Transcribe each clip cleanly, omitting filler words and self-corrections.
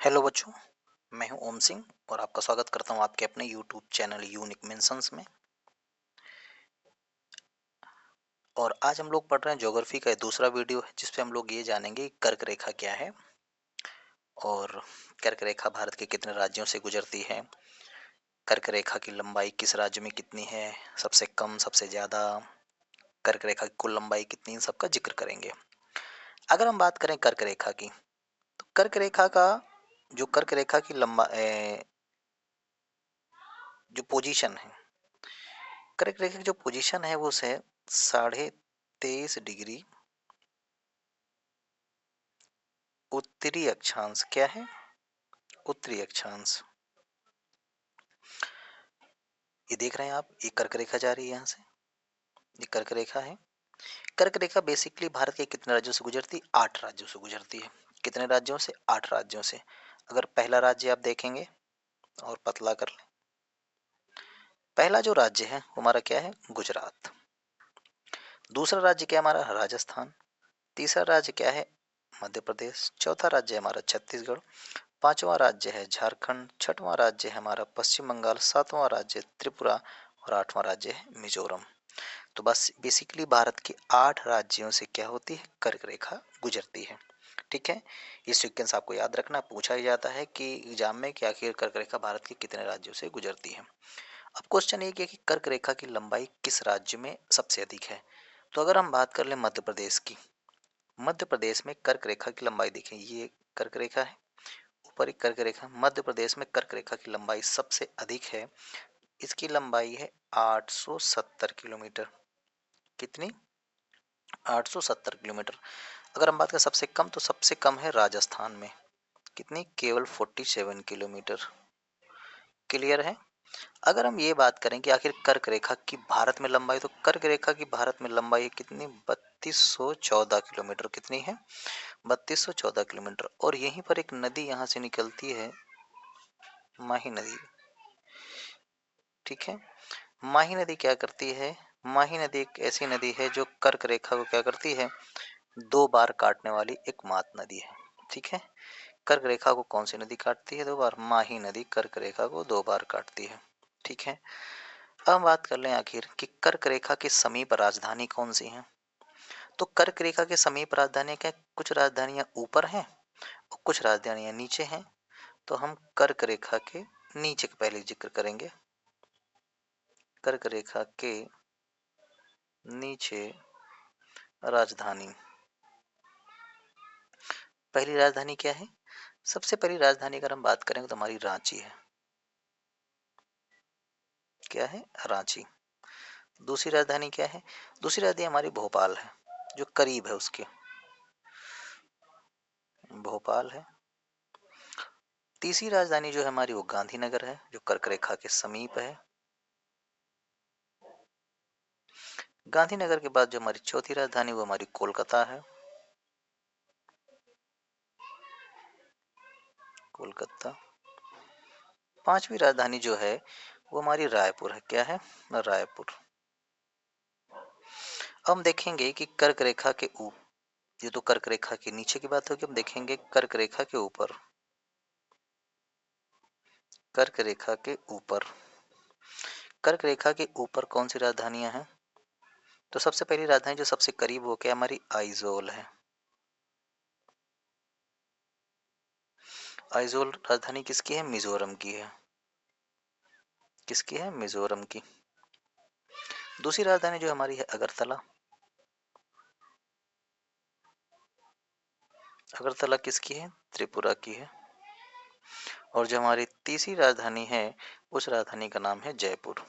Hello बच्चों, मैं हूं ओम सिंह और आपका स्वागत करता हूं आपके अपने यूट्यूब चैनल यूनिक मेंशंस में। और आज हम लोग पढ़ रहे हैं ज्योग्राफी का दूसरा वीडियो है जिसपे हम लोग ये जानेंगे कि कर्क रेखा क्या है और कर्क रेखा भारत के कितने राज्यों से गुजरती है, कर्क रेखा की लंबाई किस राज्य में कितनी है, सबसे कम सबसे ज़्यादा, कर्क रेखा की कुल लंबाई कितनी, इन सबका जिक्र करेंगे। अगर हम बात करें कर्क रेखा की, तो कर्क रेखा का जो कर्क रेखा की जो पोजीशन है, कर्क रेखा की जो पोजीशन है वो है 23.5 डिग्री उत्तरी अक्षांश। क्या है? उत्तरी अक्षांश। ये देख रहे हैं आप, ये कर्क रेखा जा रही है यहाँ से, ये कर्क रेखा है। कर्क रेखा बेसिकली भारत के कितने राज्यों से गुजरती है? 8 राज्यों से गुजरती है। कितने राज्यों से? 8 राज्यों से। अगर पहला राज्य आप देखेंगे और पतला कर लें, पहला जो राज्य है वो हमारा क्या है? गुजरात। दूसरा राज्य क्या है हमारा? राजस्थान। तीसरा राज्य क्या है? मध्य प्रदेश। चौथा राज्य है हमारा छत्तीसगढ़। पांचवा राज्य है झारखंड। छठवां राज्य है हमारा पश्चिम बंगाल। सातवां राज्य त्रिपुरा और आठवां राज्य है मिजोरम। तो बस बेसिकली भारत के 8 राज्यों से क्या होती है? कर्क रेखा गुजरती है। ठीक है, ये सीक्वेंस आपको याद रखना। पूछा ही जाता है कि एग्जाम में कि आखिर कर्क रेखा भारत के कितने राज्यों से गुजरती है। अब क्वेश्चन ये कि कर्क रेखा की लंबाई किस राज्य में सबसे अधिक है? तो अगर हम बात कर ले मध्य प्रदेश की, मध्य प्रदेश में कर्क रेखा की लंबाई देखें, ये कर्क रेखा है, ऊपर एक कर्क रेखा। मध्य प्रदेश में कर्क रेखा की लंबाई सबसे अधिक है। इसकी लंबाई है 870 किलोमीटर। कितनी? 870 किलोमीटर। अगर हम बात करें सबसे कम, तो सबसे कम है राजस्थान में। कितनी? केवल 47 किलोमीटर। क्लियर है? अगर हम ये बात करें कि आखिर कर्क रेखा की भारत में लंबाई, तो कर्क रेखा की भारत में लंबाई कितनी? 3214 किलोमीटर। कितनी है? 3214 किलोमीटर। और यहीं पर एक नदी यहाँ से निकलती है, माही नदी। ठीक है, माही नदी क्या करती है? माही नदी एक ऐसी नदी है जो कर्क रेखा को क्या करती है? 2 बार काटने वाली एकमात्र नदी है। ठीक है, कर्क रेखा को कौन सी नदी काटती है 2 बार? माही नदी कर्क रेखा को 2 बार काटती है। ठीक है, अब हम बात कर लें आखिर कि कर्क रेखा के समीप राजधानी कौन सी है। तो कर्क रेखा के समीप राजधानी क्या? कुछ राजधानियां ऊपर हैं और कुछ राजधानियां नीचे हैं। तो हम कर्क रेखा के नीचे का पहले जिक्र करेंगे। कर्क रेखा के नीचे राजधानी, पहली राजधानी क्या है? सबसे पहली राजधानी अगर हम बात करें तो हमारी रांची है। क्या है? रांची। दूसरी राजधानी क्या है? दूसरी राजधानी हमारी भोपाल है, जो करीब है उसके, भोपाल है। तीसरी राजधानी जो है हमारी वो गांधीनगर है, जो कर्क रेखा के समीप है। गांधीनगर के बाद जो हमारी चौथी राजधानी वो हमारी कोलकाता है, कोलकाता। पांचवी राजधानी जो है वो हमारी रायपुर है। क्या है? रायपुर। अब हम देखेंगे कि कर्क रेखा के ऊपर, ये तो कर्क रेखा के नीचे की बात होगी, हम देखेंगे कर्क रेखा के ऊपर। कर्क रेखा के ऊपर, कर्क रेखा के ऊपर कौन सी राजधानियां हैं? तो सबसे पहली राजधानी जो सबसे करीब हो क्या? हमारी आइजोल है। आइजोल राजधानी किसकी है? मिजोरम की है। किसकी है? मिजोरम की। दूसरी राजधानी जो हमारी है अगरतला। अगरतला किसकी है? त्रिपुरा की है। और जो हमारी तीसरी राजधानी है उस राजधानी का नाम है जयपुर।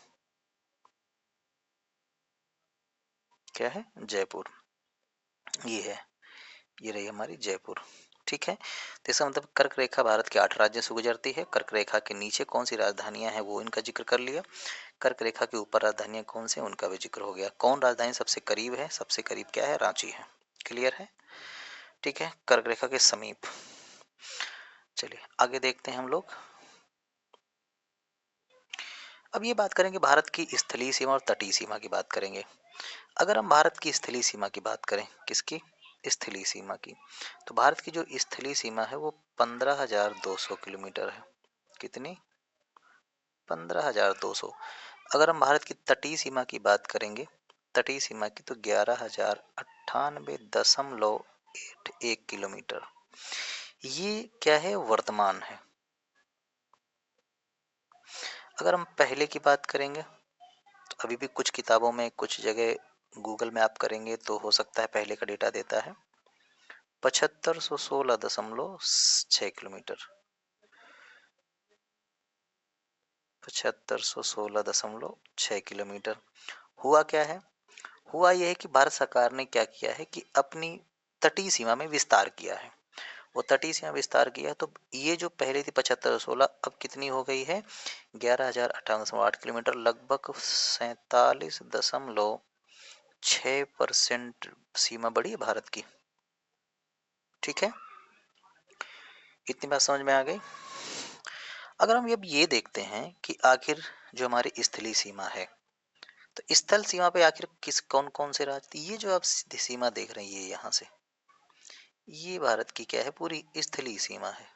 क्या है? जयपुर। ये है, ये रही हमारी जयपुर। ठीक है, तो इसका मतलब कर्क रेखा भारत के 8 राज्यों से गुजरती है। कर्क रेखा के नीचे कौन सी राजधानियां हैं वो इनका जिक्र कर लिया। कर्क रेखा के ऊपर राजधानियां कौन सी हैं उनका भी जिक्र हो गया। कौन राजधानी सबसे करीब है? सबसे करीब क्या है? रांची है। क्लियर है? ठीक है, कर्क रेखा के समीप। चलिए आगे देखते हैं हम लोग। अब ये बात करेंगे भारत की स्थलीय सीमा और तटीय सीमा की बात करेंगे। अगर हम भारत की स्थलीय सीमा की बात करें, किसकी? स्थलीय सीमा की। तो भारत की जो स्थलीय सीमा है वो 15,200 किलोमीटर है। कितनी? 15,200। अगर हम भारत की तटीय सीमा की बात करेंगे, तटीय सीमा की, तो 11,098.81 किलोमीटर। ये क्या है? वर्तमान है। अगर हम पहले की बात करेंगे तो अभी भी कुछ किताबों में, कुछ जगह गूगल मैप करेंगे तो हो सकता है पहले का डेटा देता है 7516.6 किलोमीटर। 7516.6 किलोमीटर। हुआ क्या है? हुआ यह है कि भारत सरकार ने क्या किया है कि अपनी तटीय सीमा में विस्तार किया है। वो तटीय सीमा विस्तार किया है, तो ये जो पहले थी 7516, अब कितनी हो गई है? 11,058.8 किलोमीटर। लगभग 47.6% सीमा बढ़ी है भारत की। ठीक है, इतनी बात समझ में आ गई। अगर हम अब ये देखते हैं कि आखिर जो हमारी स्थलीय सीमा है, तो स्थल सीमा पे आखिर किस कौन कौन से राज्य थे? ये जो आप सीमा देख रहे हैं, ये यहाँ से, ये भारत की क्या है? पूरी स्थलीय सीमा है।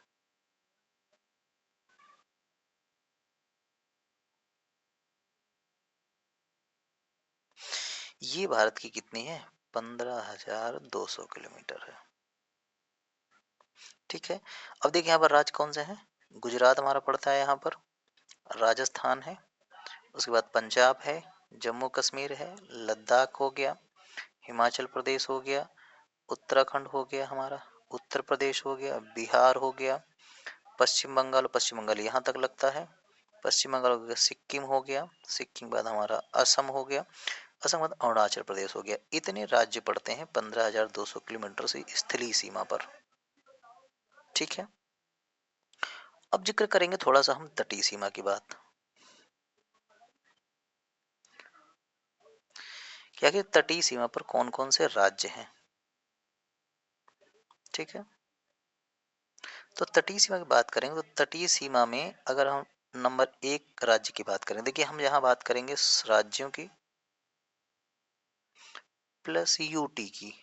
ये भारत की कितनी है? 15,200 किलोमीटर है। ठीक है, अब देखिए यहाँ पर राज्य कौन से हैं। गुजरात हमारा पड़ता है यहाँ पर, राजस्थान है, उसके बाद पंजाब है, जम्मू कश्मीर है, लद्दाख हो गया, हिमाचल प्रदेश हो गया, उत्तराखंड हो गया हमारा, उत्तर प्रदेश हो गया, बिहार हो गया, पश्चिम बंगाल, पश्चिम बंगाल यहाँ तक लगता है, पश्चिम बंगाल हो गया, सिक्किम हो गया, सिक्किम के बाद हमारा असम हो गया, असम के बाद अरुणाचल प्रदेश हो गया। इतने राज्य पड़ते हैं 15,200 किलोमीटर से स्थलीय सीमा पर। ठीक है, अब जिक्र करेंगे थोड़ा सा हम तटीय सीमा की बात। क्या कि तटीय सीमा पर कौन कौन से राज्य हैं। ठीक है, तो तटीय सीमा की बात करेंगे तो तटीय सीमा में अगर हम नंबर 1 राज्य की बात करें, देखिए हम यहाँ बात करेंगे राज्यों की प्लस यूटी की,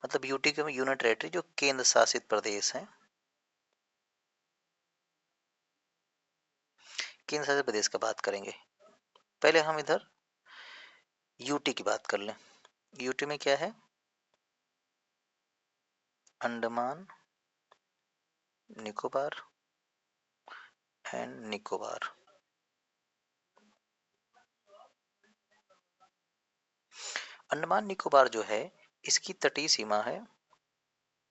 मतलब यूटी के यूनिट टेरिटरी, जो केंद्र शासित प्रदेश है। केंद्र शासित प्रदेश का बात करेंगे, पहले हम इधर यूटी की बात कर लें। यूटी में क्या है? अंडमान निकोबार एंड निकोबार। अंडमान निकोबार जो है, इसकी तटीय सीमा है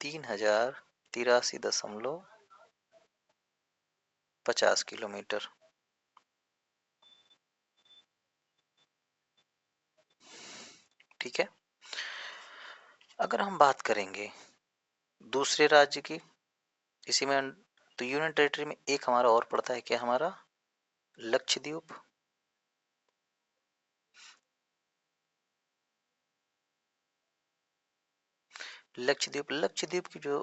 3,083.50 किलोमीटर। ठीक है, अगर हम बात करेंगे दूसरे राज्य की, इसी में तो यूनियन टेरिटरी में एक हमारा और पड़ता है, क्या हमारा? लक्षद्वीप। लक्षद्वीप, लक्षद्वीप की जो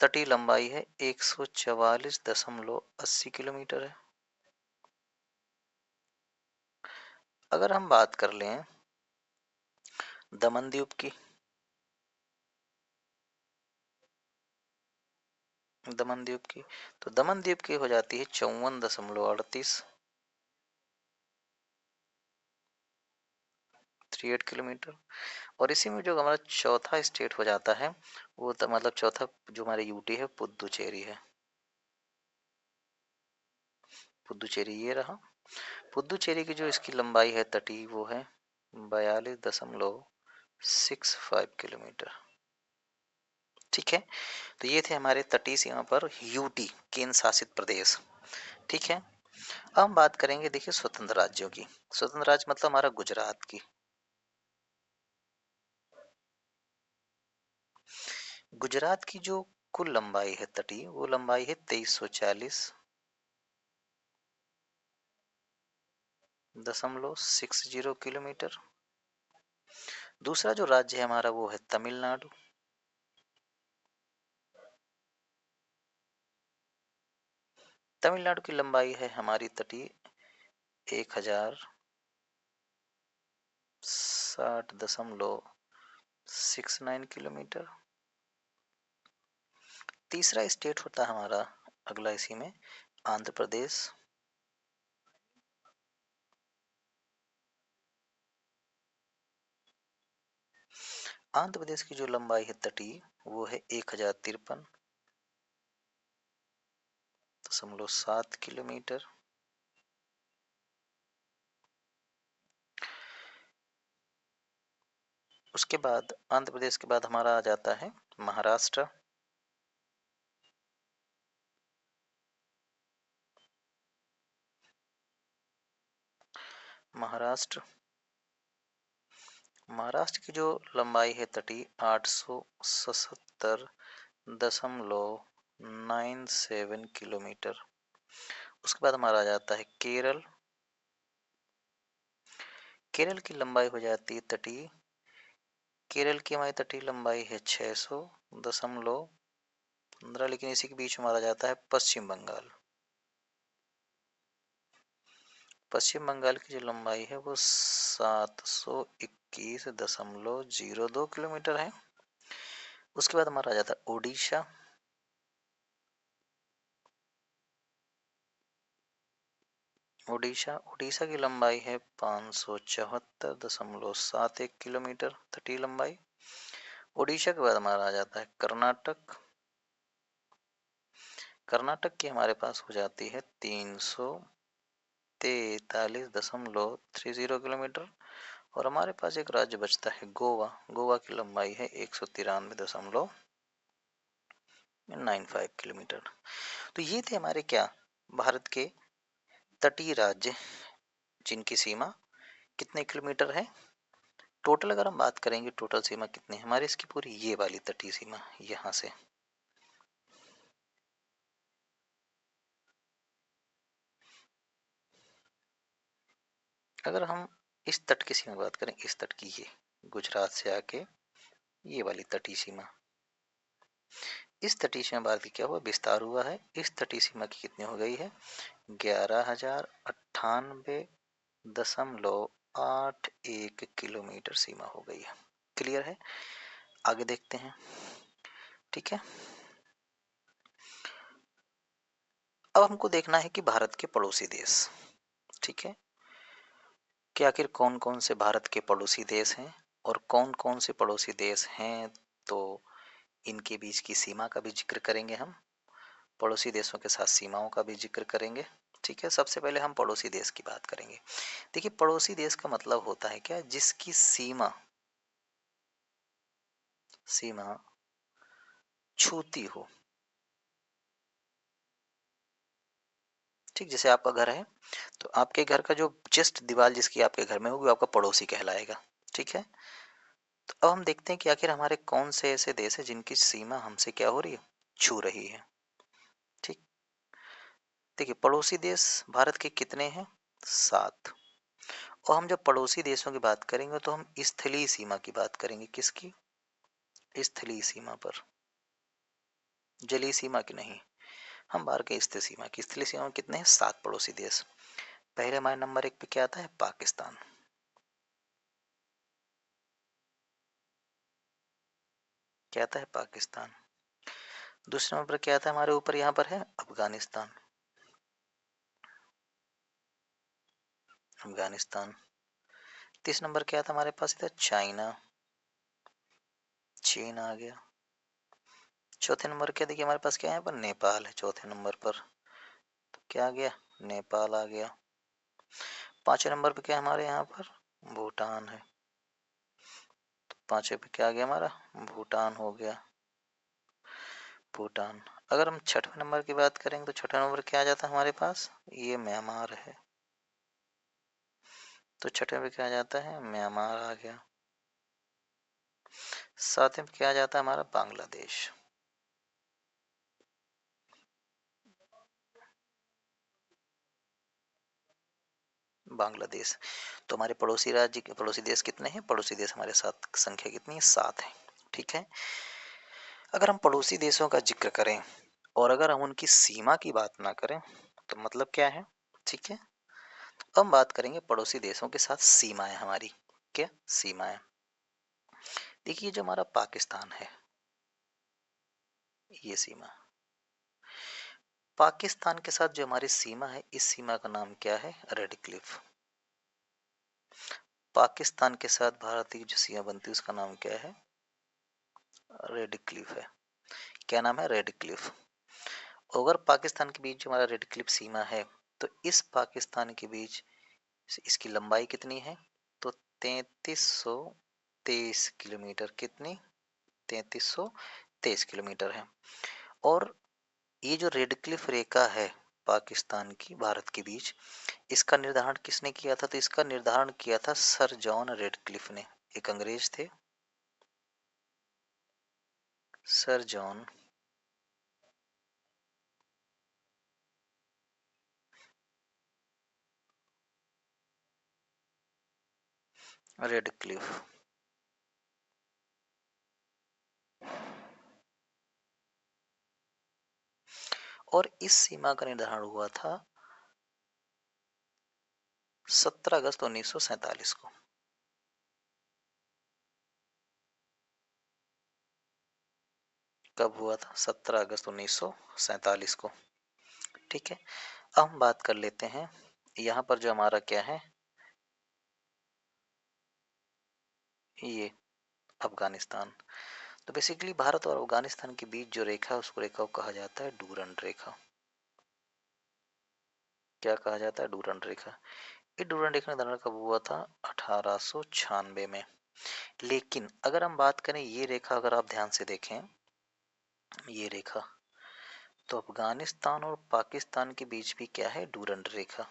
तटीय लंबाई है 144.80 किलोमीटर है। अगर हम बात कर लें दमन द्वीप की, दमन द्वीप की, तो दमन द्वीप की हो जाती है 54.38 किलोमीटर। और इसी में जो हमारा चौथा स्टेट हो जाता है, वो तो मतलब चौथा जो हमारे यूटी है, पुद्दुचेरी है। पुद्दुचेरी ये रहा। पुद्दुचेरी की जो इसकी लंबाई है तटीय, वो है 42.65 किलोमीटर। ठीक है, तो ये थे हमारे तटीय सीमा पर यूटी, केंद्र शासित प्रदेश। ठीक है, अब हम बात करेंगे, देखिए, स्वतंत्र राज्यों की। स्वतंत्र राज्य मतलब हमारा गुजरात की। गुजरात की जो कुल लंबाई है तटीय, वो लंबाई है 2340.60 किलोमीटर। दूसरा जो राज्य है हमारा, वो है तमिलनाडु। तमिलनाडु की लंबाई है हमारी तटीय 1,060.50 69 किलोमीटर। तीसरा स्टेट होता है हमारा अगला इसी में आंध्र प्रदेश। आंध्र प्रदेश की जो लंबाई है तटीय वो है 1053.7 किलोमीटर। उसके बाद आंध्र प्रदेश के बाद हमारा आ जाता है महाराष्ट्र। महाराष्ट्र महाराष्ट्र की जो लंबाई है तटीय 877.97 किलोमीटर। उसके बाद हमारा आ जाता है केरल। केरल की लंबाई हो जाती है तटीय। केरल की हमारी तटीय लंबाई है 600.15, लेकिन इसी के बीच में मारा जाता है पश्चिम बंगाल। पश्चिम बंगाल की जो लंबाई है वो 721.02 किलोमीटर है। उसके बाद हमारा आ जाता है ओडिशा। उड़ीसा की लंबाई है 574.71 किलोमीटर तटीय लंबाई। उड़ीसा के बाद हमारा आ जाता है कर्नाटक। कर्नाटक की हमारे पास हो जाती है 343.30 किलोमीटर। और हमारे पास एक राज्य बचता है गोवा। गोवा की लंबाई है 193.95 किलोमीटर। तो ये थे हमारे क्या भारत के तटीय राज्य जिनकी सीमा कितने किलोमीटर है। टोटल अगर हम बात करेंगे टोटल सीमा कितनी है हमारी इसकी पूरी ये वाली तटीय सीमा यहाँ से अगर हम इस तट की सीमा बात करें इस तट की ये गुजरात से आके ये वाली तटीय सीमा इस तटीय सीमा भारत की क्या हुआ विस्तार हुआ है। इस तटीय सीमा की कितनी हो गई है 11,098.81 किलोमीटर सीमा हो गई है। क्लियर है। आगे देखते हैं। ठीक है। अब हमको देखना है कि भारत के पड़ोसी देश। ठीक है कि आखिर कौन कौन से भारत के पड़ोसी देश हैं और कौन कौन से पड़ोसी देश हैं। तो इनके बीच की सीमा का भी जिक्र करेंगे हम। पड़ोसी देशों के साथ सीमाओं का भी जिक्र करेंगे। ठीक है। सबसे पहले हम पड़ोसी देश की बात करेंगे। देखिए पड़ोसी देश का मतलब होता है क्या जिसकी सीमा सीमा छूती हो। ठीक जैसे आपका घर है तो आपके घर का जो जस्ट दीवार जिसकी आपके घर में होगी वो आपका पड़ोसी कहलाएगा। ठीक है। तो अब हम देखते हैं कि आखिर हमारे कौन से ऐसे देश है जिनकी सीमा हमसे क्या हो रही है छू रही है। ठीक। देखिए पड़ोसी देश भारत के कितने हैं 7। और हम जब पड़ोसी देशों की बात करेंगे तो हम स्थलीय सीमा की बात करेंगे। किसकी स्थलीय सीमा पर जलीय सीमा की नहीं। हम बाहर के स्थलीय सीमा की स्थलीय सीमा में कितने हैं 7 पड़ोसी देश। पहले हमारे नंबर 1 पे क्या आता है पाकिस्तान। क्या आता है पाकिस्तान। दूसरे नंबर पर क्या आता है हमारे ऊपर यहाँ पर है अफगानिस्तान। अफगानिस्तान। तीसरे नंबर क्या आता है हमारे पास इधर चाइना। चीन आ गया। चौथे नंबर क्या देखिए हमारे पास क्या है यहाँ पर नेपाल है चौथे नंबर पर। तो क्या आ गया नेपाल आ गया। पांचवें नंबर पे क्या है हमारे यहाँ पर भूटान है। तो पांचवें पे क्या आ गया हमारा भूटान हो गया। भूटान। अगर हम छठवें नंबर की बात करेंगे तो छठवें नंबर क्या आ जाता है हमारे पास ये म्यांमार है। तो छठवें पे क्या आ जाता है म्यांमार आ गया। सातवें पे क्या आ जाता है हमारा बांग्लादेश। बांग्लादेश। तो हमारे पड़ोसी राज्य के पड़ोसी देश कितने हैं पड़ोसी देश हमारे साथ संख्या कितनी है 7 है। ठीक है। अगर हम पड़ोसी देशों का जिक्र करें और अगर हम उनकी सीमा की बात ना करें तो मतलब क्या है। ठीक है। अब हम बात करेंगे पड़ोसी देशों के साथ सीमाएं हमारी क्या सीमाएं। देखिए जो हमारा पाकिस्तान है, ये सीमा, पाकिस्तान के साथ जो हमारी सीमा है, इस सीमा का नाम क्या है? Red Cliff. पाकिस्तान के साथ भारत की जो सीमा बनती है उसका नाम क्या है? रेड क्लिफ है। क्या नाम है? Red Cliff. अगर पाकिस्तान के बीच जो हमारा रेड क्लिफ सीमा है, तो इस पाकिस्तान के बीच इसकी लंबाई कितनी है? तो 3323 किलोमीटर। कितनी? 3323 किलोमीटर है। और ये जो रेड क्लिफ रेखा है पाकिस्तान की भारत के बीच, इसका निर्धारण किसने किया था? तो इसका निर्धारण किया था सर जॉन रेड क्लिफ ने। एक अंग्रेज थे, सर जॉन रेड क्लिफ। और इस सीमा का निर्धारण हुआ था 17 अगस्त 1947 को। कब हुआ था? 17 अगस्त 1947 को। ठीक है, अब हम बात कर लेते हैं यहाँ पर जो हमारा क्या है, ये अफगानिस्तान। तो बेसिकली भारत और अफगानिस्तान के बीच जो रेखा है, उसको रेखा को कहा जाता है डूरंड रेखा। क्या कहा जाता है? डूरंड रेखा। ये डूरंड रेखा निर्धारण कब हुआ था? 1896 में। लेकिन अगर हम बात करें ये रेखा, अगर आप ध्यान से देखें ये रेखा, तो अफगानिस्तान और पाकिस्तान के बीच भी क्या है? डूरंड रेखा।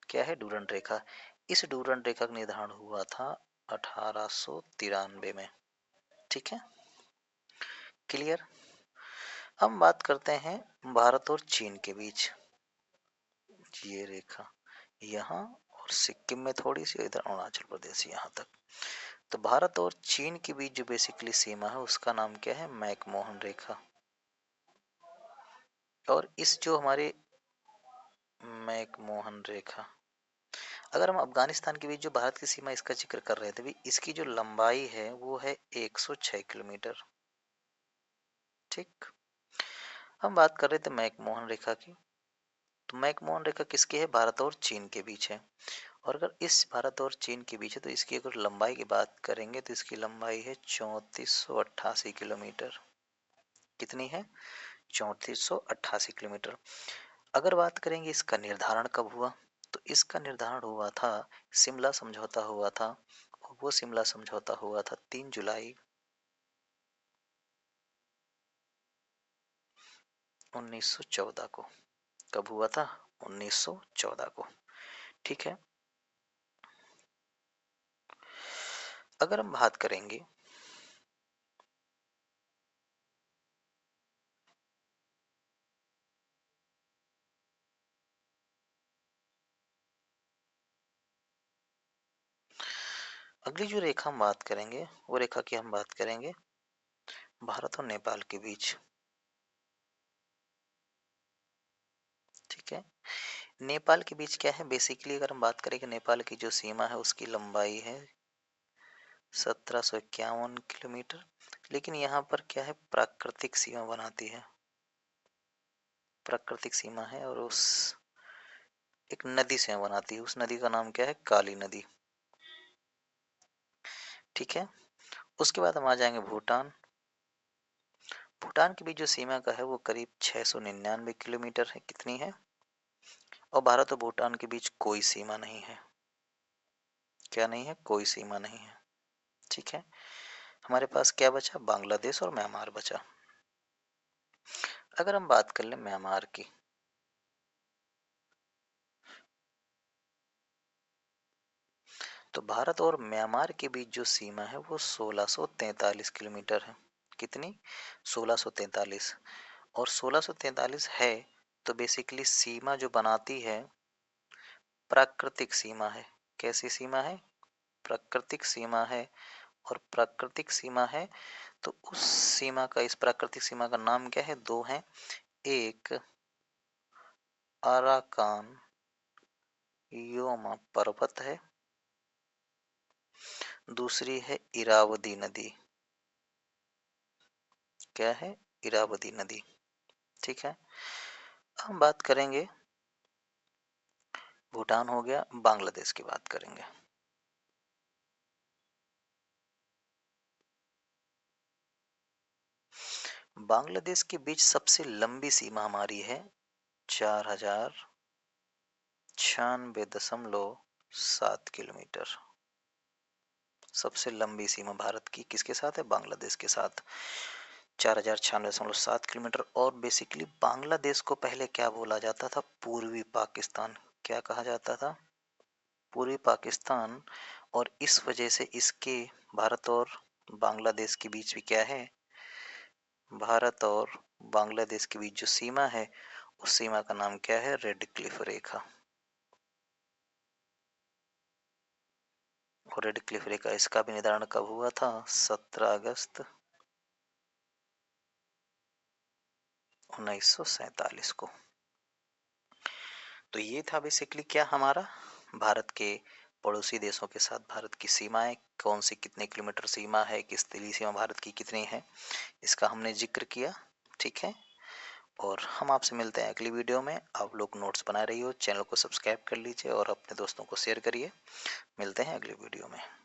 क्या है? डूरंड रेखा। इस डूरंड रेखा का निर्धारण हुआ था 1893 में। ठीक है, क्लियर। हम बात करते हैं भारत और चीन के बीच, ये रेखा यहाँ, और सिक्किम में थोड़ी सी, इधर अरुणाचल प्रदेश यहाँ तक। तो भारत और चीन के बीच जो बेसिकली सीमा है उसका नाम क्या है? मैकमोहन रेखा। और इस जो हमारे मैकमोहन रेखा, अगर हम अफगानिस्तान के बीच जो भारत की सीमा इसका जिक्र कर रहे थे भी, इसकी जो लंबाई है वो है 106 किलोमीटर। ठीक, हम बात कर रहे थे मैकमोहन रेखा की। तो मैकमोहन रेखा किसकी है? भारत और चीन के बीच है। और अगर इस भारत और चीन के बीच है, तो इसकी अगर लंबाई की बात करेंगे तो इसकी लंबाई है 3488 किलोमीटर। कितनी है? 3488 किलोमीटर। अगर बात करेंगे इसका निर्धारण कब हुआ, तो इसका निर्धारण हुआ था, शिमला समझौता हुआ था। और वो शिमला समझौता हुआ था 3 जुलाई 1914 को। कब हुआ था? 1914 को। ठीक है, अगर हम बात करेंगे अगली जो रेखा हम बात करेंगे, वो रेखा की हम बात करेंगे भारत और नेपाल के बीच। ठीक है, नेपाल के बीच क्या है? बेसिकली अगर हम बात करें कि नेपाल की जो सीमा है उसकी लंबाई है 1751 किलोमीटर। लेकिन यहाँ पर क्या है? प्राकृतिक सीमा बनाती है, प्राकृतिक सीमा है, और उस एक नदी सीमा बनाती है। उस नदी का नाम क्या है? काली नदी। ठीक है, उसके बाद हम आ जाएंगे भूटान। भूटान के बीच जो सीमा का है वो करीब 699 किलोमीटर है। कितनी है? और भारत और भूटान के बीच कोई सीमा नहीं है। क्या नहीं है? कोई सीमा नहीं है। ठीक है, हमारे पास क्या बचा? बांग्लादेश और म्यांमार बचा। अगर हम बात कर लें म्यांमार की, तो भारत और म्यांमार के बीच जो सीमा है वो 1643 किलोमीटर है। कितनी? 1643। और 1643 है, तो बेसिकली सीमा जो बनाती है प्राकृतिक सीमा है। कैसी सीमा है? प्राकृतिक सीमा है। और प्राकृतिक सीमा है, तो उस सीमा का, इस प्राकृतिक सीमा का नाम क्या है? दो है, एक अराकान योमा पर्वत है, दूसरी है इरावदी नदी। क्या है? इरावदी नदी। ठीक है। हम बात करेंगे, भूटान हो गया, बांग्लादेश की बात करेंगे। बांग्लादेश के बीच सबसे लंबी सीमा हमारी है 4096.7 किलोमीटर। सबसे लंबी सीमा भारत की किसके साथ है? बांग्लादेश के साथ। 4096.7 किलोमीटर। और बेसिकली बांग्लादेश को पहले क्या बोला जाता था? पूर्वी पाकिस्तान। क्या कहा जाता था? पूर्वी पाकिस्तान। और इस वजह से इसके भारत और बांग्लादेश के बीच भी क्या है? भारत और बांग्लादेश के बीच जो सीमा है, उस सीमा का नाम क्या है? रेड क्लिफ रेखा। और रेड क्लिफ रेखा, इसका भी निर्धारण कब हुआ था? 17 अगस्त 1947 को। तो ये था बेसिकली क्या हमारा, भारत के पड़ोसी देशों के साथ भारत की सीमाएं, कौन सी कितने किलोमीटर सीमा है, किस तली सीमा भारत की कितनी है, इसका हमने जिक्र किया। ठीक है। और हम आपसे मिलते हैं अगली वीडियो में। आप लोग नोट्स बना रही हो, चैनल को सब्सक्राइब कर लीजिए और अपने दोस्तों को शेयर करिए। मिलते हैं अगली वीडियो में।